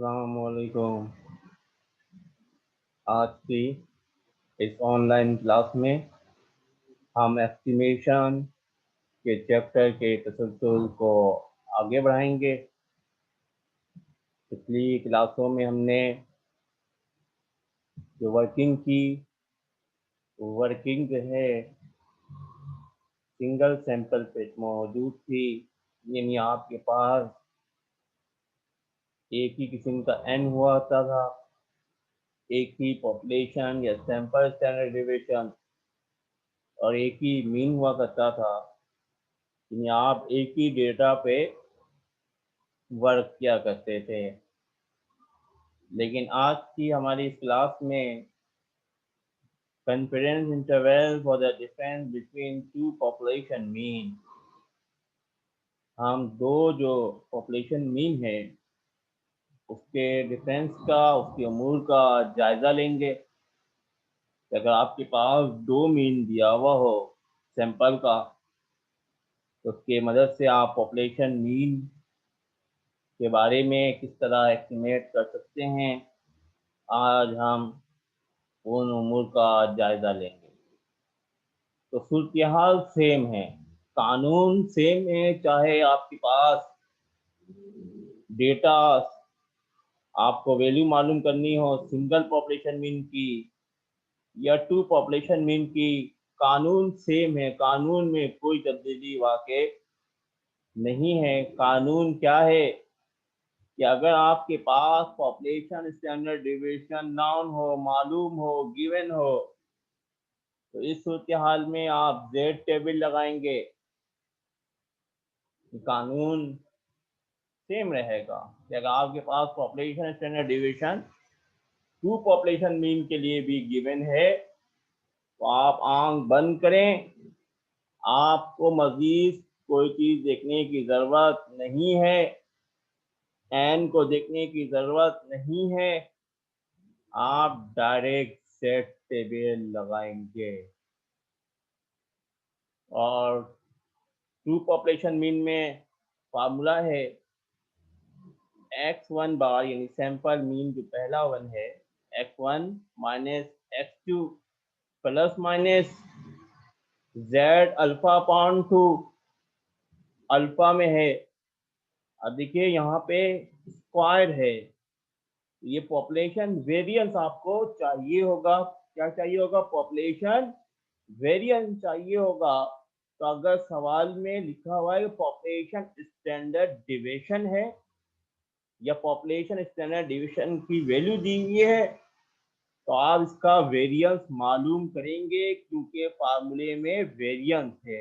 अस्सलामुअलैकुम। आज की इस ऑनलाइन क्लास में हम एस्टिमेशन के चैप्टर के तसलसल को आगे बढ़ाएंगे। पिछली क्लासों में हमने जो वर्किंग जो है सिंगल सैंपल पे मौजूद थी, यानी आपके पास एक ही किस्म का एन हुआ होता था, एक ही पॉपुलेशन या सैंपल स्टैंडर्ड डिविएशन और एक ही मीन हुआ करता था। यानी आप एक ही डेटा पे वर्क किया करते थे। लेकिन आज की हमारी इस क्लास में confidence interval for the difference between two population mean, हम दो जो पॉपुलेशन मीन है उसके डिफरेंस का, उसके अमूर का जायजा लेंगे। अगर आपके पास दो मीन दिया हुआ हो सैंपल का, तो उसके मदद से आप पॉपुलेशन मीन के बारे में किस तरह एस्टिमेट कर सकते हैं, आज हम उन उमूर का जायजा लेंगे। तो सूरत हाल सेम है, कानून सेम है, चाहे आपके पास डेटा आपको वैल्यू मालूम करनी हो सिंगल पॉपुलेशन मीन की या टू पॉपुलेशन मीन की, कानून सेम है। कानून में कोई तब्दीली वाकई नहीं है। कानून क्या है कि अगर आपके पास पॉपुलेशन स्टैंडर्ड डिविएशन नाउन हो, मालूम हो, गिवन हो, तो इस सूरत हाल में आप जेड टेबल लगाएंगे, कानून सेम रहेगा। कि अगर आपके पास population standard division to population mean के लिए भी गिवन है, तो आप आंख बंद करें, आपको मजीद कोई चीज देखने की जरूरत नहीं है, एन को देखने की जरूरत नहीं है, आप डायरेक्ट सेट टेबल लगाएंगे। और टू पॉपुलेशन मीन में फार्मूला है x1 बार, यानी सैंपल मीन जो पहला वन है, x1 minus x2 plus minus z alpha upon 2, alpha में है। अब देखिए यहाँ पे स्क्वायर है, ये पॉपुलेशन वेरिएंस आपको चाहिए होगा। क्या चाहिए होगा? पॉपुलेशन वेरिएंस चाहिए होगा। तो अगर सवाल में लिखा हुआ है पॉपुलेशन स्टैंडर्ड डिविएशन है या पॉपुलेशन स्टैंडर्ड डिविएशन की वैल्यू दी हुई है, तो आप इसका वेरिएंस मालूम करेंगे, क्योंकि फार्मूले में वेरिएंस है।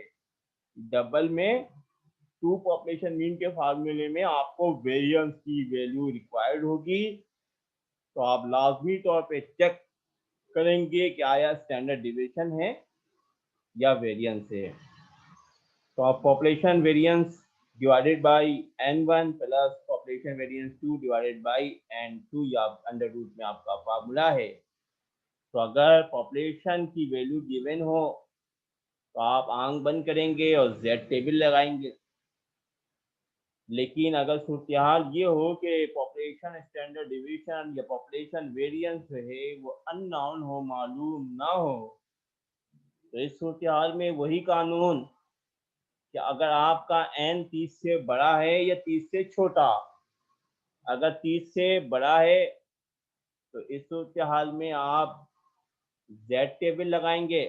डबल में टू पॉपुलेशन मीन के फार्मूले में आपको वेरिएंस की वैल्यू रिक्वायर्ड होगी। तो आप लाजमी तौर पे चेक करेंगे कि आया स्टैंडर्ड डिविएशन है या वेरिएंस है। तो आप population variance divided by n1 plus population variance 2 divided by n2, या अंडर रूट में आपका फार्मूला है। तो अगर पॉपुलेशन की वैल्यू गिवन हो तो आप आंख बंद करेंगे और जेड टेबल लगाएंगे। लेकिन अगर सूरत हाल ये हो कि पॉपुलेशन स्टैंडर्ड डिवीजन या पॉपुलेशन वेरिएंस है वो अननोन हो, मालूम ना हो, तो इस सूरत हाल में वही कानून कि अगर आपका n 30 से बड़ा है या 30 से छोटा, अगर 30 से बड़ा है तो इस सूरत हाल में आप जेड टेबल लगाएंगे,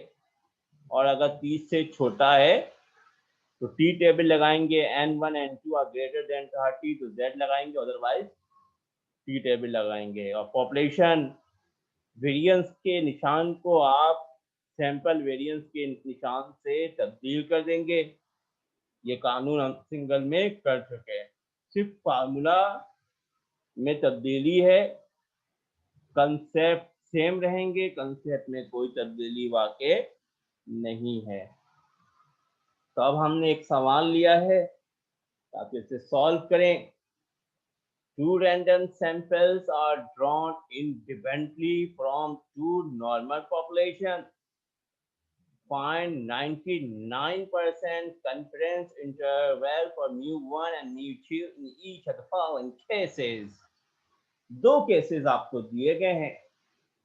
और अगर 30 से छोटा है तो टी टेबल लगाएंगे। n1 n2 are greater than 30 तो z लगाएंगे, अदरवाइज टी टेबल लगाएंगे। और पॉपुलेशन वेरिएंस के निशान को आप सैंपल वेरिएंस के निशान से तब्दील कर देंगे। ये कानून हम सिंगल में कर चुके हैं, सिर्फ फार्मूला में तब्दीली है, कंसेप्ट सेम रहेंगे, कंसेप्ट में कोई तब्दीली वाकई नहीं है। तो अब हमने एक सवाल लिया है ताकि इसे सॉल्व करें। Two random samples are drawn independently from two normal populations. Find 99% confidence interval for mu1 and mu2 in each of the following cases. दो केसेस आपको दिए गए हैं,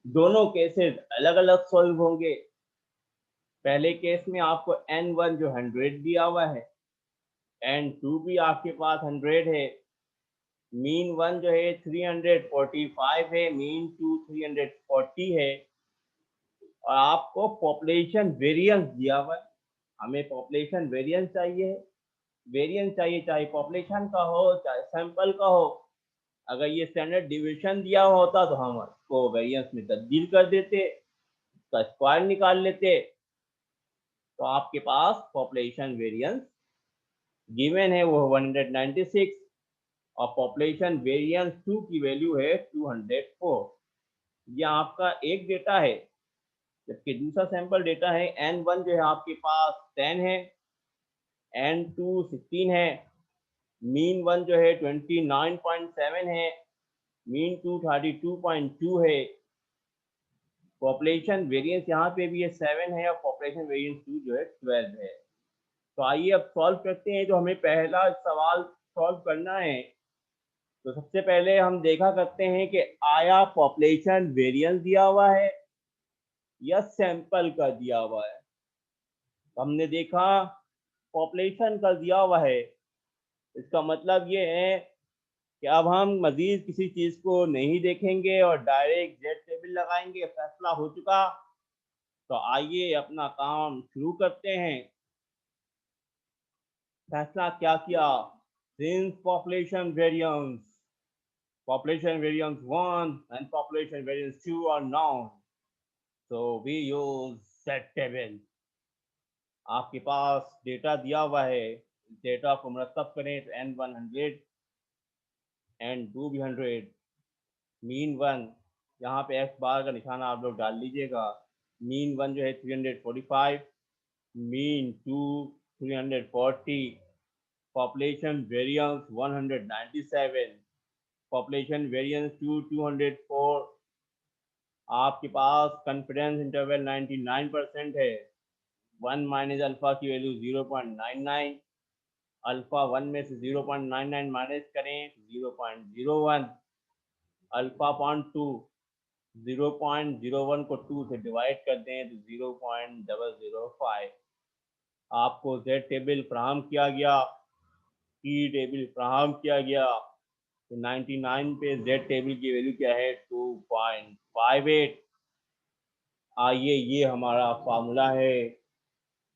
दोनों केसेस अलग अलग सॉल्व होंगे। पहले केस में आपको n1 जो 100 दिया हुआ है, n2 भी आपके पास 100 है, मीन वन जो है 345 है, मीन टू 340 है, और आपको पॉपुलेशन वेरिएंस दिया हुआ है। हमें पॉपुलेशन वेरिएंस चाहिए, वेरिएंस चाहिए, चाहे पॉपुलेशन का हो चाहे सैंपल का हो। अगर ये स्टैंडर्ड डिवीजन दिया हुआ होता तो हम उसको वेरिएंस में तब्दील कर देते, उसका स्क्वायर निकाल लेते, तो आपके पास पॉपुलेशन वेरिएंस गिवन है वो 196, और पॉपुलेशन वेरिएंस 2 की वैल्यू है 204। ये आपका एक डेटा है, जबकि दूसरा सैंपल डेटा है n1 जो है आपके पास 10 है, n2 16 है, मीन वन जो है 29.7 है, मीन टू 32.2 है, पॉपुलेशन वेरिएंस यहाँ पे भी ये 7 है, और पॉपुलेशन वेरिएंस 2 जो है 12 है। तो आइए अब सॉल्व करते हैं। जो हमें पहला सवाल सॉल्व करना है, तो सबसे पहले हम देखा करते हैं कि आया पॉपुलेशन वेरिएंस दिया हुआ है या सैंपल का दिया हुआ है। तो हमने देखा पॉपुलेशन का दिया हुआ है, इसका मतलब ये है कि अब हम मजीद किसी चीज को नहीं देखेंगे और डायरेक्ट जेड टेबल लगाएंगे, फैसला हो चुका। तो आइए अपना काम शुरू करते हैं। फैसला क्या किया? Since population variance 1 and population variance 2 are known, so we use Z table। आपके पास डेटा दिया हुआ है, डेटा को मरतब करें तो n1 100, n2 भी 100, मीन वन, यहाँ पे एक्स बार का निशाना आप लोग डाल लीजिएगा। मीन वन जो है 345, mean two 340, population variance 197, population variance 204। आपके पास कॉन्फिडेंस इंटरवल 99% है। 1 माइनस अल्फा की वैल्यू 0.99, अल्फा 1 में से 0.99 माइनस करें 0.01, अल्फा अपॉन 2, 0.01 को 2 से डिवाइड कर दें तो 0.005। आपको जेड टेबल फ्राहम किया गया, टी टेबल फ्राहम किया गया। तो 99 पे जेड टेबल की वैल्यू क्या है? 2.58। आइए ये हमारा फार्मूला है,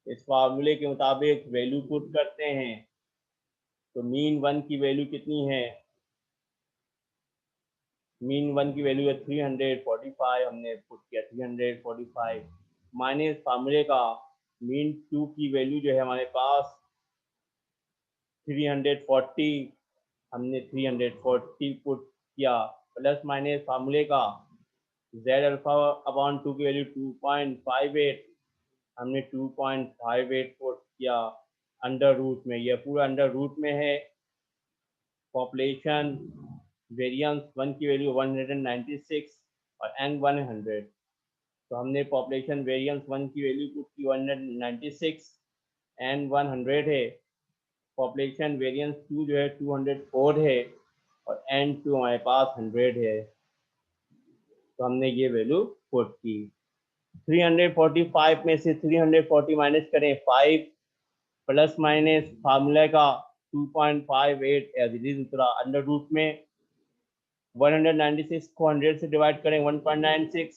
इस फार्मूले के मुताबिक वैल्यू पुट करते हैं। तो मीन वन की वैल्यू कितनी है? मीन वन की वैल्यू है 345, हमने पुट किया 345, माइनस फार्मूले का मीन टू की वैल्यू जो है हमारे पास 340, हमने 340 पुट किया, प्लस माइनस फार्मूले का जेड अल्फा अपॉन 2 की वैल्यू 2.58, हमने 2.58 पुट किया अंडर रूट में, यह पूरा अंडर रूट में है। पॉपुलेशन वेरिएंस 1 की वैल्यू 196 और n1 100। तो हमने पॉपुलेशन वेरिएंस 1 की वैल्यू पुट की 196, n1 100 है, पॉपुलेशन वेरिएंस 2 जो है 204 है, और n2 हमारे पास 100 है। तो हमने ये वैल्यू पुट की। 345 में से 340 माइनस करें 5, प्लस माइनस फार्मूला का 2.58 एज इट इज उतरा अंडर रूट में। 196 को 100 से डिवाइड करें 1.96,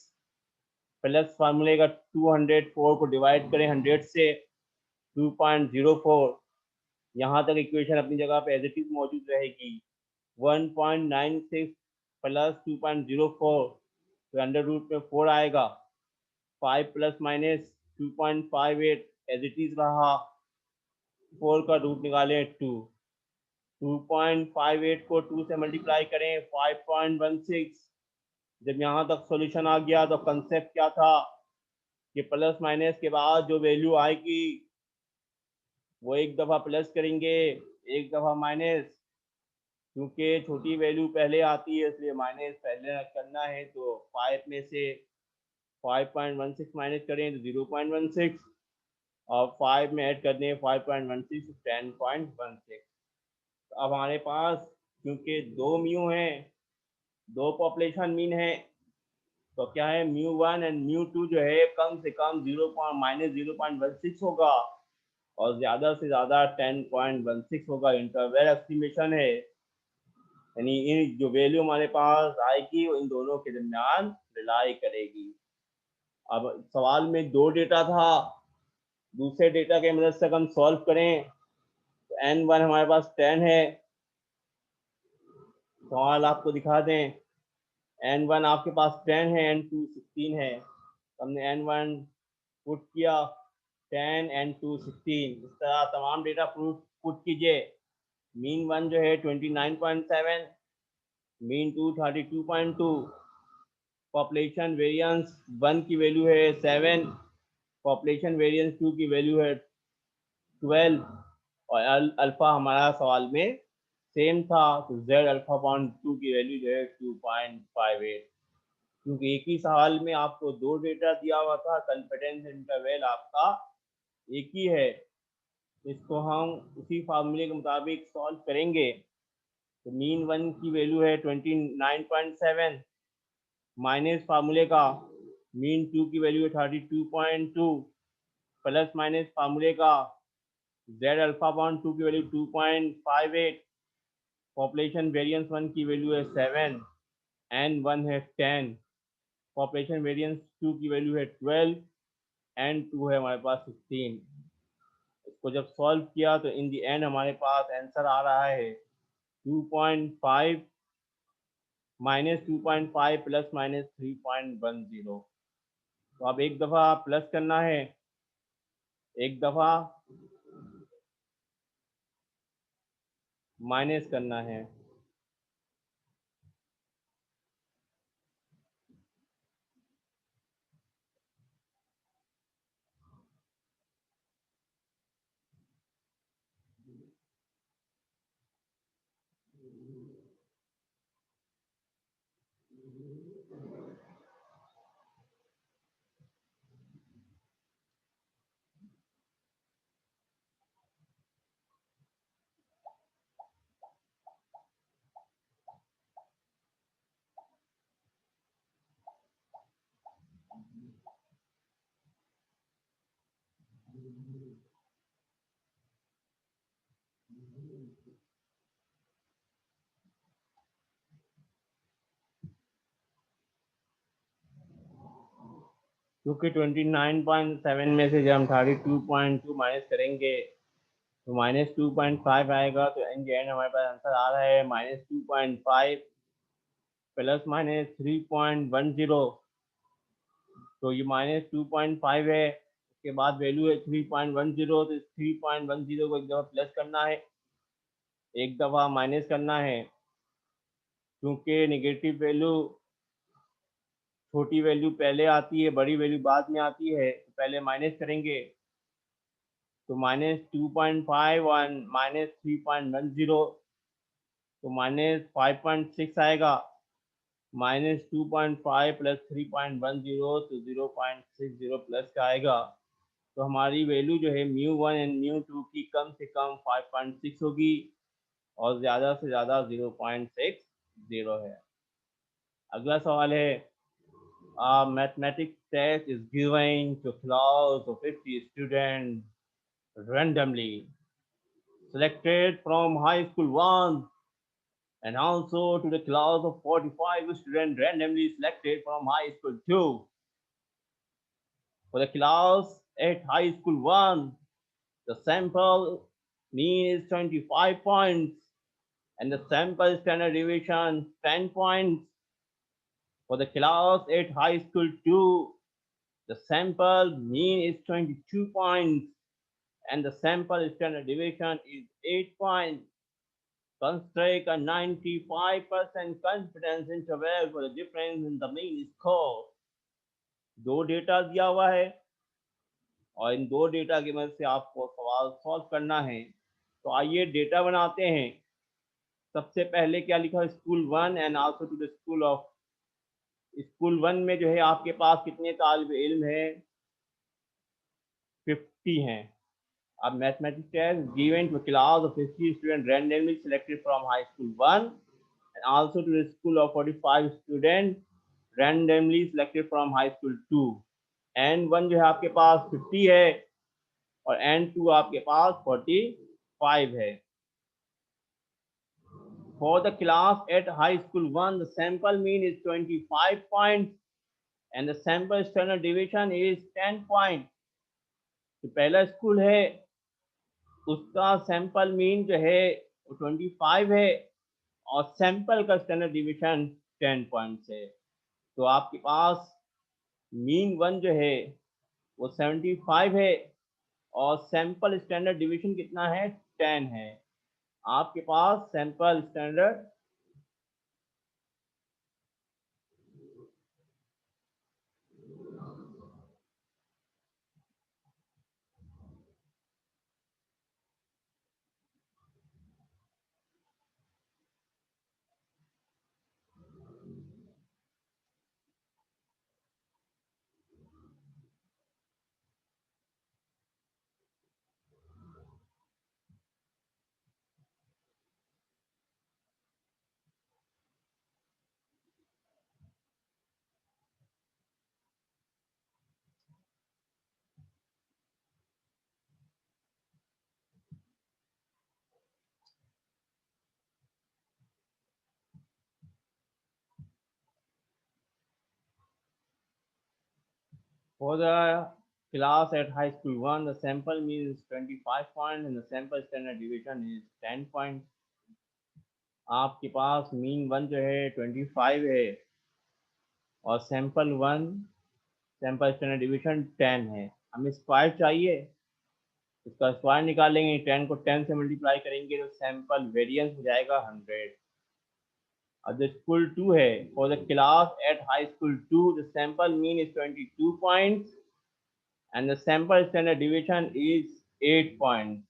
प्लस फार्मूले का 204 को डिवाइड करें 100 से 2.04। यहाँ तक इक्वेशन अपनी जगह पे एज इट इज मौजूद रहेगी। 1.96 प्लस 2.04, तो अंडर रूट में 4 आएगा। 5 plus minus 2.58 as it is रहा, 4 का रूट निकालें 2, 2.58 को 2 से मल्टीप्लाई करें 5.16। जब यहाँ तक सॉल्यूशन आ गया तो कंसेप्ट क्या था कि प्लस माइनस के बाद जो वैल्यू आएगी वो एक दफ़ा प्लस करेंगे, एक दफ़ा माइनस, क्योंकि छोटी वैल्यू पहले आती है इसलिए माइनस पहले करना है। तो 5 में से 5.16 माइनस करें तो 0.16, और 5 में ऐड कर दें 5.16 तो 10.16। तो अब हमारे पास क्योंकि 2 म्यू हैं दो पॉपुलेशन मीन है, तो क्या है μ1 एंड μ2 जो है कम से कम -0.16 होगा और ज़्यादा से ज़्यादा 10.16 होगा। इंटरवल एस्टिमेशन है, यानी इन जो वैल्यू हमारे पास आएगी वो इन दोनों के दरमियान रिलाई करेगी। अब सवाल में दो डेटा था, दूसरे डेटा के मदद से हम सॉल्व करें तो n1 हमारे पास 10 है। सवाल आपको दिखा दें, n1 आपके पास 10 है, n2 16 है। हमने n1 पुट किया 10 n2 16, इस तरह तमाम डेटा प्रूफ पुट कीजिए। मीन 1 जो है 29.7, मीन 2 32.2, पॉपुलेशन वेरिएंस 1 की वैल्यू है 7, पॉपुलेशन वेरिएंस 2 की वैल्यू है 12 और अल्फा हमारा सवाल में सेम था, तो z अल्फा पॉइंट 2 की वैल्यू जो है 2.58। क्योंकि एक ही सवाल में आपको दो डेटा दिया हुआ था, कॉन्फिडेंस इंटरवल आपका एक ही है, इसको हम उसी फार्मूले के मुताबिक सॉल्व करेंगे। तो मीन 1 की वैल्यू है 29.7 माइनस फार्मूले का मीन 2 की वैल्यू है 32.2 प्लस माइनस फार्मूले का z अल्फा पॉइंट 2 की वैल्यू 2.58, पॉपुलेशन वेरिएंस 1 की वैल्यू है 7, n1 है 10, पॉपुलेशन वेरिएंस 2 की वैल्यू है 12, n2 है हमारे पास 16। इसको जब सॉल्व किया तो इन दी एंड हमारे पास आंसर आ रहा है 2.5 -2.5 प्लस माइनस 3.10। तो अब एक दफ़ा प्लस करना है, एक दफ़ा माइनस करना है। क्योंकि 29.7 में से जब हम 32.2 माइनस करेंगे तो -2.5 आएगा, तो इन द एंड हमारे पास आंसर आ रहा है -2.5 प्लस माइनस 3.10। तो ये -2.5 है, उसके बाद वैल्यू है 3.10, तो 3.10 को एक दफ़ा प्लस करना है, एक दफ़ा माइनस करना है। क्योंकि नेगेटिव वैल्यू छोटी वैल्यू पहले आती है, बड़ी वैल्यू बाद में आती है, तो पहले माइनस करेंगे। तो -2.5 और -3.10, तो -5.6 आएगा। -2.5 प्लस 3.10 तो 0.60 प्लस का आएगा। तो हमारी वैल्यू जो है μ1 एंड μ2 की कम से कम 5.6 होगी और ज़्यादा से ज़्यादा 0.60 है। अगला सवाल है, a mathematics test is given to class of 50 students randomly selected from high school 1 and also to the class of 45 students randomly selected from high school 2. For the class at high school 1, the sample mean is 25 points and the sample standard deviation 10 points. For the class at high school 2, the sample mean is 22 points and the sample standard deviation is 8 points. Construct a 95% confidence interval for the difference in the mean score. दो data दिया हुआ है और इन दो data की मदद से आपको सवाल सॉल्व करना है। तो आइए डेटा बनाते हैं। सबसे पहले क्या लिखा, school 1 and also to the school of. School 1 में जो है आपके पास कितने तालिब इल्म है, 50 हैं। अब mathematics test given to class of 50 student randomly selected from high school 1 also to the school of 45 students randomly selected from high school 2. N1 जो है आपके पास 50 है और N2 आपके पास 45 है. For the class at high school 1, the sample mean is 25 points and the sample standard deviation is 10 points. तो पहला school है उसका सैंपल मीन जो है वो 25 है और सैंपल का स्टैंडर्ड डिवीजन 10 पॉइंट्स है. तो आपके पास मीन 1 जो है वो 75 है और सैंपल स्टैंडर्ड डिवीजन कितना है 10 है. आपके पास sample standard for the class at high school 1, the sample mean is 25 points and the sample standard deviation is 10 points. आपके पास मीन 1 जो है 25 है और सैंपल 1 सैंपल स्टैंडर्ड डिवीजन 10 है. हमें स्क्वायर चाहिए, इसका स्क्वायर निकालेंगे, 10 को 10 से मल्टीप्लाई करेंगे तो सैंपल वेरिएंस हो जाएगा 100. अब जो स्कूल 2 है, for the class at high school 2 the sample mean is 22 points and the sample standard division is 8 points.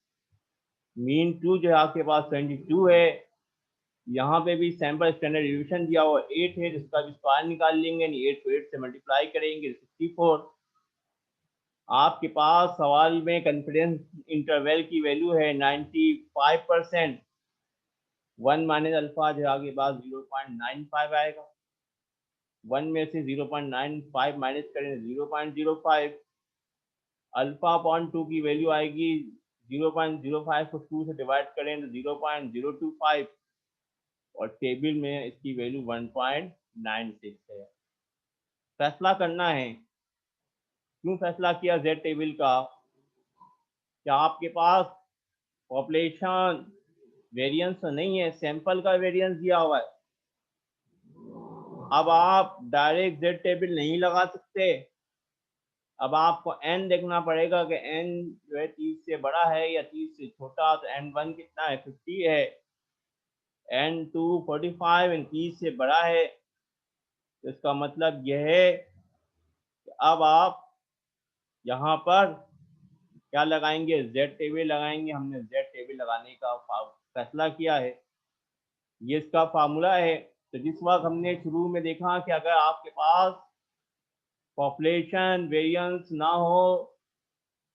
Mean 2 जो है आपके पास 22 है, यहाँ पे भी सैंपल स्टैंडर्ड डिवीजन दिया हुआ 8 है, जिसका भी स्क्वायर निकाल लेंगे, 8 को 8 से मल्टीप्लाई करेंगे 64. आपके पास सवाल में कॉन्फिडेंस इंटरवल की वैल्यू है 95%. 1 माइनस अल्फा जो आगे बाद 0.95 आएगा. 1 में से 0.95 माइनस करें 0.05. अल्फा अपॉन 2 की वैल्यू आएगी 0.05 को 2 से डिवाइड करें तो 0.025 और टेबल में इसकी वैल्यू 1.96 है. फैसला करना है. क्यों फैसला किया जेड टेबल का? क्या आपके पास पॉपुलेशन वेरिएंस तो नहीं है, सैंपल का वेरिएंस दिया हुआ है. अब आप डायरेक्ट जेड टेबल नहीं लगा सकते. अब आपको एन देखना पड़ेगा कि एन जो है 30 से बड़ा है या 30 से छोटा. तो N1 कितना है 50 है, N2 45 एंड 30 से बड़ा है. तो इसका मतलब यह है कि अब आप यहाँ पर क्या लगाएंगे, जेड टेबल लगाएंगे. हमने जेड टेबल लगाने का फैसला किया है. ये इसका फार्मूला है. तो जिस वक्त हमने शुरू में देखा कि अगर आपके पास पॉपुलेशन वेरिएंस ना हो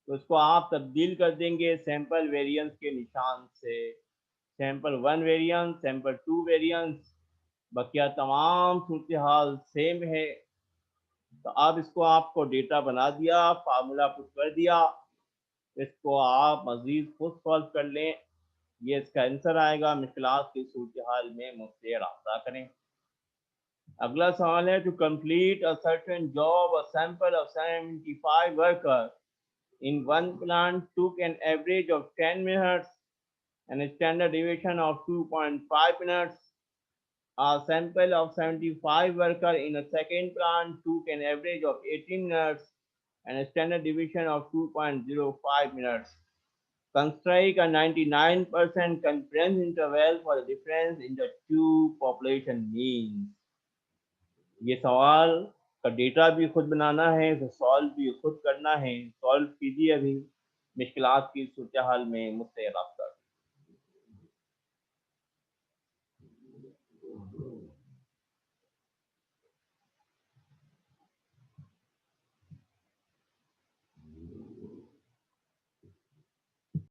तो उसको आप तब्दील कर देंगे सैंपल वेरिएंस के निशान से. सैंपल 1 वेरिएंस, सैंपल 2 वेरिएंस, बकिया तमाम सूरत हाल सेम है. तो अब इसको आपको डेटा बना दिया, फार्मूला पुट कर दिया. इसको आप मजीद खुद सॉल्व कर लें. ये इसका आंसर आएगा. मुश्किलात की सूरत हाल में मुझसे रब्ता करें. अगला सवाल है, to complete a certain job a sample of 75 worker in one plant took an average of 10 minutes and a standard deviation of 2.5 minutes. A sample of 75 workers in a second plant took an average of 18 minutes and a standard deviation of 2.05 minutes. Construct a 99% confidence interval for the difference in the two population means. ये सवाल का data भी खुद बनाना है, तो solve भी खुद करना है. सॉल्व कीजिए. अभी मुश्किलात की सूरत हाल में मुझसे रब्ता